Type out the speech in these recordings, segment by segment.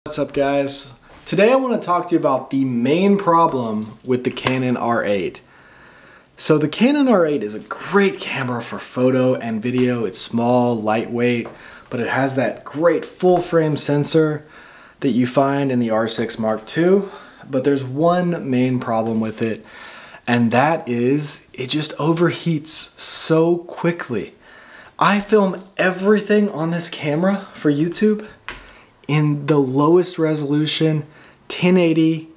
What's up, guys? Today I want to talk to you about the main problem with the Canon R8. So the Canon R8 is a great camera for photo and video. It's small, lightweight, but it has that great full frame sensor that you find in the R6 Mark II. But there's one main problem with it, and that is it just overheats so quickly. I film everything on this camera for YouTube in the lowest resolution, 1080,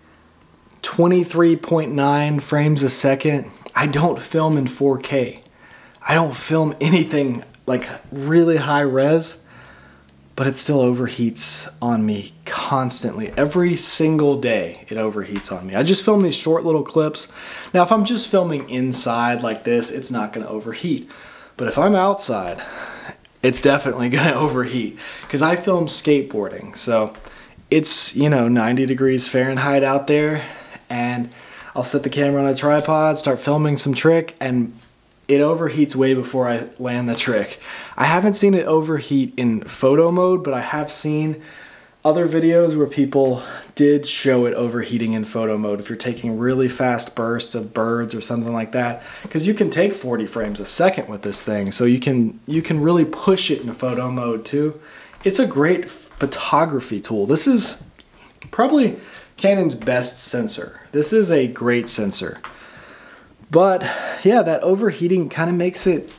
23.9 frames a second. I don't film in 4K. I don't film anything like really high res, but it still overheats on me constantly. Every single day it overheats on me. I just film these short little clips. Now if I'm just filming inside like this, it's not gonna overheat. But if I'm outside, it's definitely gonna overheat because I film skateboarding. So it's, 90 degrees Fahrenheit out there, and I'll set the camera on a tripod, start filming some trick, and it overheats way before I land the trick. I haven't seen it overheat in photo mode, but I have seen other videos where people did show it overheating in photo mode if you're taking really fast bursts of birds or something like that, because you can take 40 frames a second with this thing, so you can really push it in photo mode too. It's a great photography tool. This is probably Canon's best sensor. This is a great sensor. But yeah, that overheating kind of makes it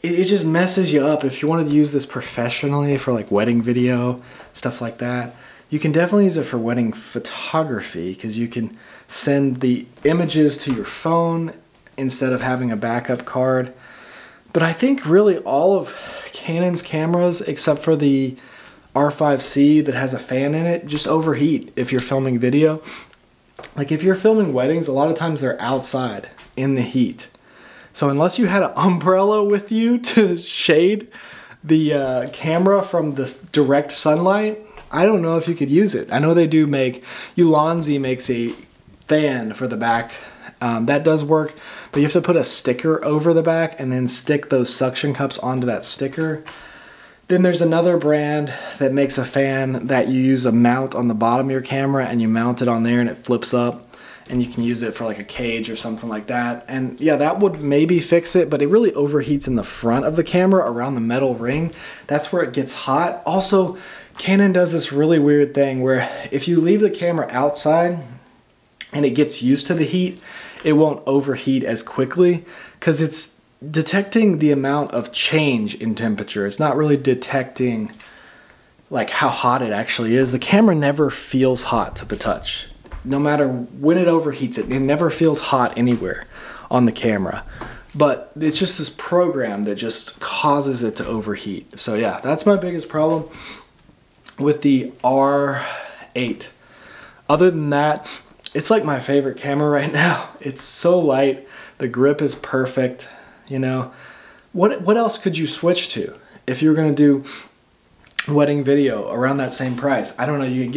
just messes you up. If you wanted to use this professionally for like wedding video, stuff like that, you can definitely use it for wedding photography because you can send the images to your phone instead of having a backup card. But I think really all of Canon's cameras, except for the R5C that has a fan in it, just overheat if you're filming video. Like if you're filming weddings, a lot of times they're outside in the heat. So unless you had an umbrella with you to shade the camera from the direct sunlight, I don't know if you could use it. I know they do make, Ulanzi makes a fan for the back. That does work, but you have to put a sticker over the back and then stick those suction cups onto that sticker. Then there's another brand that makes a fan that you use a mount on the bottom of your camera and you mount it on there and it flips up and you can use it for like a cage or something like that. And yeah, that would maybe fix it, but it really overheats in the front of the camera around the metal ring. That's where it gets hot. Also, Canon does this really weird thing where if you leave the camera outside and it gets used to the heat, it won't overheat as quickly because it's detecting the amount of change in temperature. It's not really detecting like how hot it actually is. The camera never feels hot to the touch. No matter when it overheats it never feels hot anywhere on the camera. But it's just this program that just causes it to overheat. So yeah, that's my biggest problem with the R8. Other than that, it's like my favorite camera right now. It's so light, the grip is perfect. What else could you switch to if you were gonna do wedding video around that same price? I don't know, you could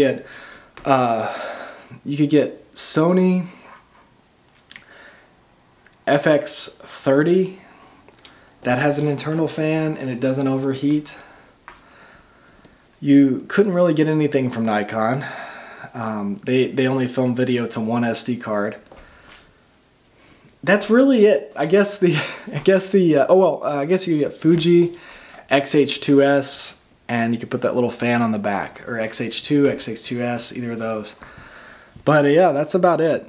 get Sony FX30 that has an internal fan and it doesn't overheat. You couldn't really get anything from Nikon. They only film video to one SD card. That's really it. I guess you get Fuji XH2S, and you could put that little fan on the back, or XH2, XH2S, either of those. But yeah, that's about it.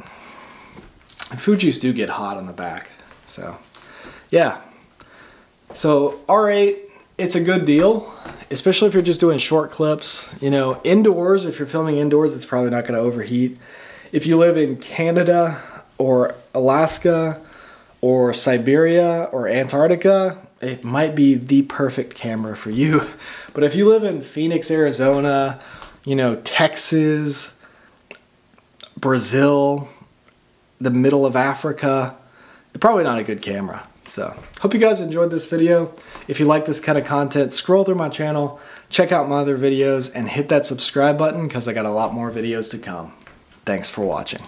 Fujis do get hot on the back, so yeah. So R8, it's a good deal, especially if you're just doing short clips. Indoors, if you're filming indoors, it's probably not going to overheat. If you live in Canada or Alaska or Siberia or Antarctica, it might be the perfect camera for you. But if you live in Phoenix, Arizona, Texas, Brazil, the middle of Africa, probably not a good camera. So, hope you guys enjoyed this video. If you like this kind of content, scroll through my channel, check out my other videos, and hit that subscribe button because I got a lot more videos to come. Thanks for watching.